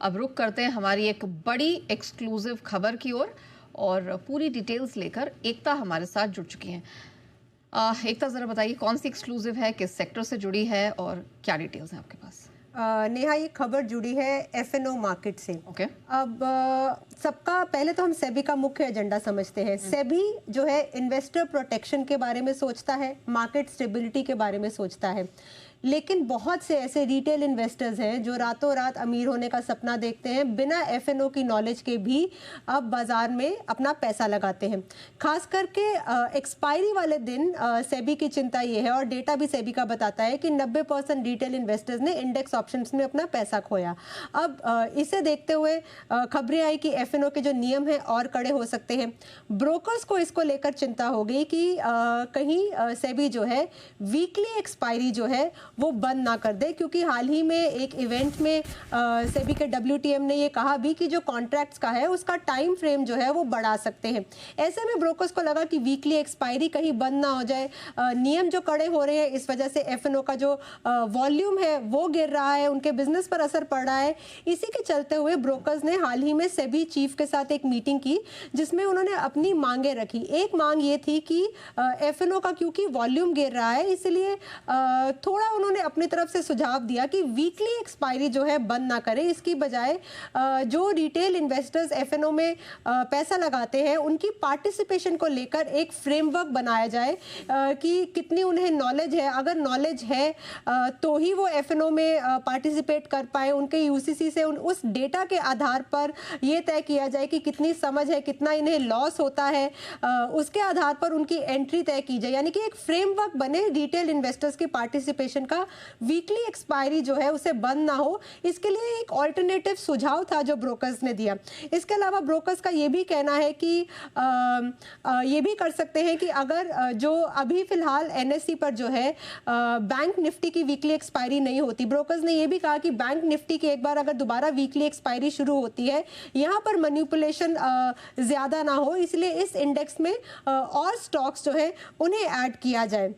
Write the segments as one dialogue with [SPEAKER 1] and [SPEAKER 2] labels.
[SPEAKER 1] अब रुक करते हैं हमारी एक बड़ी एक्सक्लूसिव खबर की ओर और पूरी डिटेल्स लेकर एकता हमारे साथ जुड़ चुकी हैं। एकता, जरा बताइए कौन सी एक्सक्लूसिव है, किस सेक्टर से जुड़ी है और क्या डिटेल्स हैं आपके पास?
[SPEAKER 2] नेहा, ये खबर जुड़ी है एफएनओ मार्केट से।
[SPEAKER 1] ओके।
[SPEAKER 2] अब सबका पहले तो हम सेबी का मुख्य एजेंडा समझते हैं। सेबी जो है इन्वेस्टर प्रोटेक्शन के बारे में सोचता है, मार्केट स्टेबिलिटी के बारे में सोचता है, लेकिन बहुत से ऐसे रिटेल इन्वेस्टर्स हैं जो रातों रात अमीर होने का सपना देखते हैं, बिना एफएनओ की नॉलेज के भी अब बाजार में अपना पैसा लगाते हैं। खास करके एक्सपायरी वाले दिन सेबी की चिंता ये है, और डेटा भी सेबी का बताता है कि 90% रिटेल इन्वेस्टर्स ने इंडेक्स ऑप्शंस में अपना पैसा खोया। अब इसे देखते हुए खबरें आई कि एफएनओ के जो नियम हैं और कड़े हो सकते हैं। ब्रोकर्स को इसको लेकर चिंता हो गई कि कहीं सेबी जो है वीकली एक्सपायरी जो है वो बंद ना कर दे, क्योंकि हाल ही में एक इवेंट में सेबी के WTM ने ये कहा भी कि जो कॉन्ट्रैक्ट्स का है उसका टाइम फ्रेम जो है वो बढ़ा सकते हैं। ऐसे में ब्रोकर्स को लगा कि वीकली एक्सपायरी कहीं बंद ना हो जाए। नियम जो कड़े हो रहे हैं, इस वजह से एफएनओ का जो वॉल्यूम है वो गिर रहा है, उनके बिजनेस पर असर पड़ रहा है। इसी के चलते हुए ब्रोकर्स ने हाल ही में सेबी चीफ के साथ एक मीटिंग की, जिसमें उन्होंने अपनी मांगे रखी। एक मांग ये थी कि एफएनओ का क्योंकि वॉल्यूम गिर रहा है, इसलिए थोड़ा उन्होंने अपनी तरफ से सुझाव दिया कि वीकली एक्सपायरी जो है बंद ना करें। इसकी बजाय जो रिटेल इन्वेस्टर्स एफएनओ में पैसा लगाते हैं उनकी पार्टिसिपेशन को लेकर एक फ्रेमवर्क बनाया जाए कि कितनी उन्हें नॉलेज है। अगर नॉलेज है तो ही वो एफएनओ में पार्टिसिपेट कर पाए। उनके यूसीसी से उस डेटा के आधार पर यह तय किया जाए कि कितनी समझ है, कितना इन्हें लॉस होता है, उसके आधार पर उनकी एंट्री तय की जाए। यानी कि एक फ्रेमवर्क बने रिटेल इन्वेस्टर्स की पार्टिसिपेशन का, वीकली एक्सपायरी जो है उसे बंद ना हो। इसके लिए एक ऑल्टरनेटिव सुझाव था जो ब्रोकर्स ने दिया। इसके अलावा ब्रोकर्स का ये भी कहना है कि ये भी कर सकते हैं कि अगर जो अभी फिलहाल एनएससी पर जो है बैंक निफ्टी की वीकली एक्सपायरी नहीं होती, ब्रोकर्स ने ये भी कहा कि बैंक निफ्टी की एक बार अगर दोबारा वीकली एक्सपायरी शुरू होती है, यहाँ पर मैनिपुलेशन ज़्यादा ना हो, इसलिए इस इंडेक्स में और स्टॉक्स जो है उन्हें ऐड किया जाए।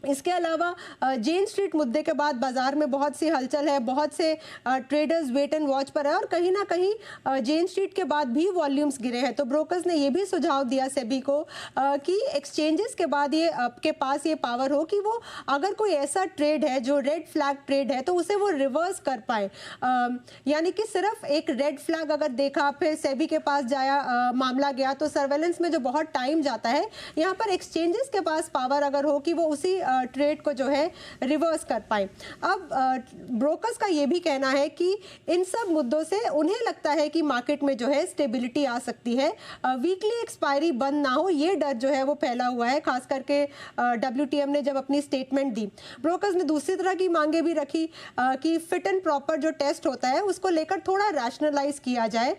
[SPEAKER 2] इसके अलावा जेन स्ट्रीट मुद्दे के बाद बाजार में बहुत सी हलचल है, बहुत से ट्रेडर्स वेट एंड वॉच पर है, और कहीं ना कहीं जेन स्ट्रीट के बाद भी वॉल्यूम्स गिरे हैं। तो ब्रोकर्स ने ये भी सुझाव दिया सेबी को कि एक्सचेंजेस के बाद ये आपके पास ये पावर हो कि वो अगर कोई ऐसा ट्रेड है जो रेड फ्लैग ट्रेड है तो उसे वो रिवर्स कर पाए। यानी कि सिर्फ एक रेड फ्लैग अगर देखा, फिर सेबी के पास जाया, मामला गया, तो सर्वेलेंस में जो बहुत टाइम जाता है, यहाँ पर एक्सचेंजेस के पास पावर अगर हो कि वो उसी ट्रेड को जो है रिवर्स कर पाए। अब ब्रोकर्स का ये भी कहना है कि इन सब मुद्दों से उन्हें लगता है कि मार्केट में जो है स्टेबिलिटी आ सकती है। वीकली एक्सपायरी बंद ना हो, ये डर जो है वो फैला हुआ है, खास करके WTM ने जब अपनी स्टेटमेंट दी। ब्रोकर्स ने दूसरी तरह की मांगे भी रखी कि फिट एंड प्रॉपर जो टेस्ट होता है उसको लेकर थोड़ा रैशनलाइज किया जाए।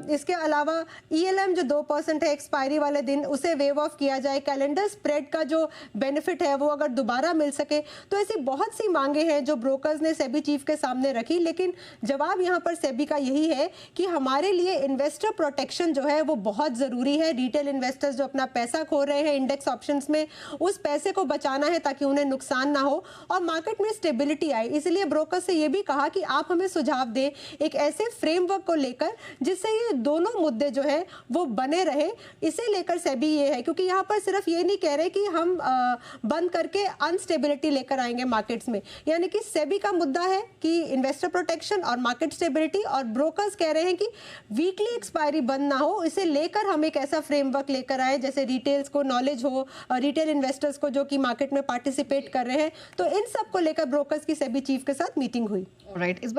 [SPEAKER 2] इसके अलावा ELM जो 2% है एक्सपायरी वाले दिन, उसे वेव ऑफ किया जाए। कैलेंडर स्प्रेड का जो बेनिफिट है वो अगर दोबारा मिल सके। तो ऐसी बहुत सी मांगे हैं जो ब्रोकर्स ने सेबी चीफ के सामने रखी, लेकिन जवाब यहां पर सेबी का यही है कि हमारे लिए इन्वेस्टर प्रोटेक्शन जो है वो बहुत जरूरी है। रिटेल इन्वेस्टर्स जो अपना पैसा खो रहे हैं इंडेक्स ऑप्शंस में, उस पैसे को बचाना है ताकि उन्हें नुकसान ना हो और मार्केट में स्टेबिलिटी आए। इसलिए ब्रोकर्स से ये भी कहा कि आप हमें सुझाव दें एक ऐसे फ्रेमवर्क को लेकर जिससे ये दोनों मुद्दे जो है वो बने रहे। इसे लेकर सेबी ये है, क्योंकि यहाँ पर सिर्फ ये नहीं कह रहे कि हम बंद करके अनस्टेबिलिटी लेकर आएंगे मार्केट्स में। यानी कि सेबी का मुद्दा है कि इन्वेस्टर प्रोटेक्शन और मार्केट स्टेबिलिटी, और ब्रोकर्स कह रहे हैं कि वीकली एक्सपायरी बंद ना हो, इसे लेकर हम एक ऐसा फ्रेमवर्क लेकर आए जैसे रिटेल्स को नॉलेज हो, रिटेल इन्वेस्टर्स को जो कि मार्केट में पार्टिसिपेट कर रहे हैं। तो इन सब को लेकर ब्रोकर्स की सेबी चीफ के साथ मीटिंग हुई।
[SPEAKER 1] राइट, इस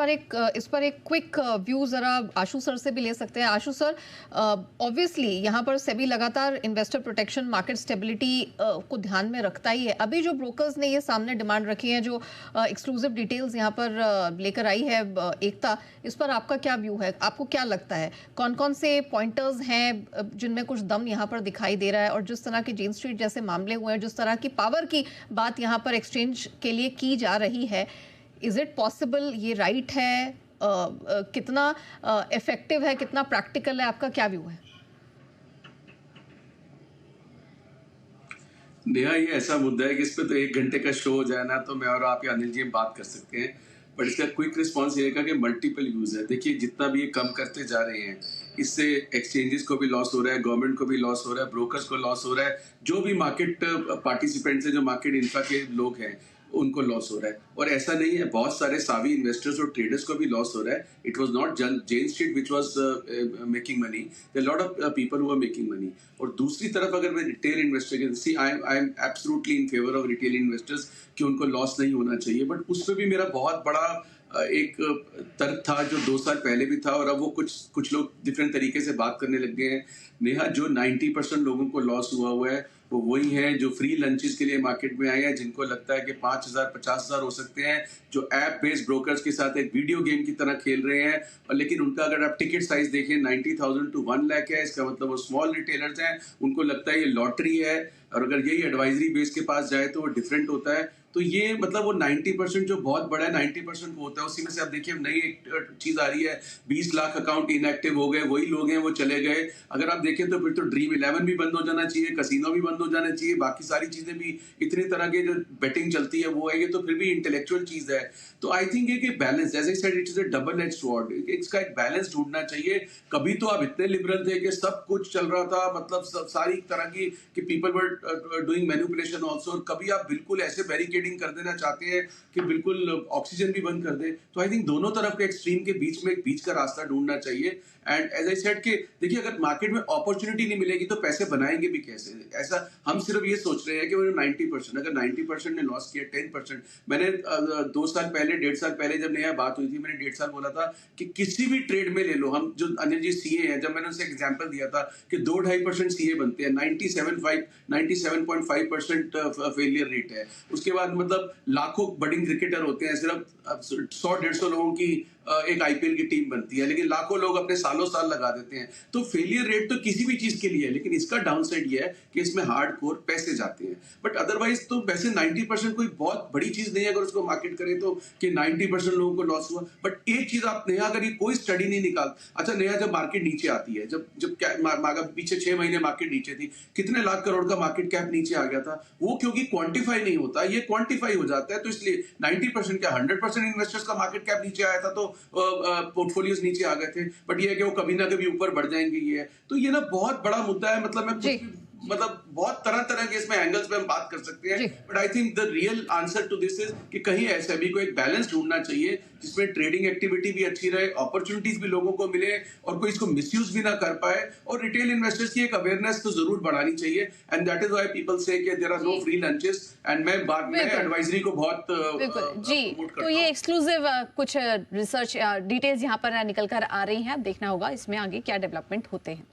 [SPEAKER 1] पर एक क्विक व्यू जरा आशु सर से भी ले सकते हैं। आशु सर, ऑब्वियसली यहाँ पर सेबी लगातार इन्वेस्टर प्रोटेक्शन, मार्केट स्टेबिलिटी को ध्यान में रखता ही है। अभी जो ब्रोकर्स ने ये सामने डिमांड रखी है, जो एक्सक्लूसिव डिटेल्स यहाँ पर लेकर आई है एकता, इस पर आपका क्या व्यू है? आपको क्या लगता है कौन कौन से पॉइंटर्स हैं जिनमें कुछ दम यहाँ पर दिखाई दे रहा है? और जिस तरह के जेन स्ट्रीट जैसे मामले हुए हैं, जिस तरह की पावर की बात यहाँ पर एक्सचेंज के लिए की जा रही है, इज इट पॉसिबल? ये राइट है? कितना इफेक्टिव है, कितना प्रैक्टिकल है? आपका क्या व्यू है?
[SPEAKER 3] नेहा, ये ऐसा मुद्दा है कि इस पे तो 1 घंटे का शो हो जाए ना, तो मैं और आप या अनिल जी बात कर सकते हैं। बट इसका क्विक रिस्पॉन्स ये रहेगा कि मल्टीपल यूज है। देखिए जितना भी ये कम करते जा रहे हैं, इससे एक्सचेंजेस को भी लॉस हो रहा है, गवर्नमेंट को भी लॉस हो रहा है, ब्रोकर्स को लॉस हो रहा है, जो भी मार्केट पार्टिसिपेंट्स है, जो मार्केट इंफ्रा के लोग हैं, उनको लॉस हो रहा है। और ऐसा नहीं है, बहुत सारे सावी इन्वेस्टर्स और ट्रेडर्स को भी लॉस हो रहा है। It was not Jane Street which was making money, there lot of people who are making money. और दूसरी तरफ अगर मैं रिटेल इन्वेस्टर के see I am absolutely in favour of retail investors कि उनको लॉस नहीं होना चाहिए, बट उस पर भी मेरा बहुत बड़ा एक तर्क था जो 2 साल पहले भी था, और अब वो कुछ लोग डिफरेंट तरीके से बात करने लग गए हैं। नेहा, जो 90% लोगों को लॉस हुआ है वो वही हैं जो फ्री लंचेस के लिए मार्केट में आए हैं, जिनको लगता है कि 5,000 50,000 हो सकते हैं, जो ऐप बेस्ड ब्रोकर्स के साथ एक वीडियो गेम की तरह खेल रहे हैं। और लेकिन उनका अगर आप टिकट साइज देखें 90,000 टू 1 लाख है, इसका मतलब वो स्मॉल रिटेलर्स हैं, उनको लगता है ये लॉटरी है। और अगर यही एडवाइजरी बेस के पास जाए तो वो डिफरेंट होता है। तो ये मतलब वो 90% जो बहुत बड़ा है 90% को होता है, उसी में से आप देखिए नई एक चीज आ रही है, 20 लाख अकाउंट इनएक्टिव हो गए, वही लोग हैं वो चले गए। अगर आप देखें तो फिर तो ड्रीम 11 भी बंद हो जाना चाहिए, कसिनो भी बंद हो जाना चाहिए, बाकी सारी चीजें भी, इतनी तरह के जो बेटिंग चलती है वो है, ये तो फिर भी इंटेलेक्चुअल चीज है। तो आई थिंक ये balance, as I said, it is a double edge sword, इसका एक बैलेंस ढूंढना चाहिए। कभी तो आप इतने लिबरल थे कि सब कुछ चल रहा था, मतलब सारी तरह की कि people were doing manipulation also, और कभी आप बिल्कुल ऐसे बैरिकेडिंग कर देना चाहते हैं कि बिल्कुल ऑक्सीजन भी बंद कर दे। तो आई थिंक दोनों तरफ के एक्सट्रीम के बीच में एक बीच का रास्ता ढूंढना चाहिए। एंड एज आई सेड कि देखिए अगर मार्केट में अपॉर्चुनिटी नहीं मिलेगी तो पैसे बनाएंगे भी कैसे? ऐसा हम सिर्फ ये सोच रहे हैं कि 90%, अगर 90% ने लॉस किया, 10%, मैंने 2 साल पहले, 1.5 साल पहले जब नया बात हुई थी, मैंने 1.5 साल बोला था कि किसी भी ट्रेड में ले लो, हम जो अनिल जी सीए हैं, जब मैंने उनसे एग्जाम्पल दिया था कि 2-2.5% सीए बनते हैं, 97.5% फेलियर रेट है। उसके बाद मतलब लाखों बडिंग क्रिकेटर होते हैं, सिर्फ 100-150 लोगों की एक आईपीएल की टीम बनती है, लेकिन लाखों लोग अपने सालों साल लगा देते हैं। तो फेलियर रेट तो किसी भी चीज के लिए है, लेकिन इसका डाउन साइड ये है कि इसमें हार्डकोर पैसे जाते हैं। बट अदरवाइज तो वैसे 90% कोई बहुत बड़ी चीज नहीं है अगर उसको मार्केट करें तो, कि 90% लोगों को लॉस हुआ। बट एक चीज आप नया, अगर ये कोई स्टडी नहीं निकाल, अच्छा नया जब मार्केट नीचे आती है, जब पीछे 6 महीने मार्केट नीचे थी, कितने लाख करोड़ का मार्केट कैप नीचे आ गया था, वो क्योंकि क्वांटिफाई नहीं होता, ये क्वांटिफाई हो जाता है। तो इसलिए 90% क्या 100% इन्वेस्टर्स का मार्केट कैप नीचे आया था तो पोर्टफोलियोज नीचे आ गए थे। बट ये है कि वो कभी ना कभी ऊपर बढ़ जाएंगे। ये है, तो ये ना बहुत बड़ा मुद्दा है। मतलब मैं मतलब बहुत तरह तरह के इसमें एंगल्स पे हम बात कर सकते हैं, but I think the real answer to this is कि कहीं ऐसे भी को एक बैलेंस ढूंढना चाहिए जिसमें ट्रेडिंग एक्टिविटी भी अच्छी रहे, अपॉर्चुनिटीज भी लोगों को मिले, और कोई इसको मिसयूज भी ना कर पाए। और रिटेल इन्वेस्टर्स की एक अवेयरनेस तो जरूर बढ़ानी चाहिए, and that is why people say कि there are no free lunches. And मैं बाद में एडवाइजरी को बहुत
[SPEAKER 4] जी, तो ये एक्सक्लूसिव कुछ रिसर्च डिटेल्स यहाँ पर निकल कर आ रही हैं, देखना होगा इसमें आगे क्या डेवलपमेंट होते हैं।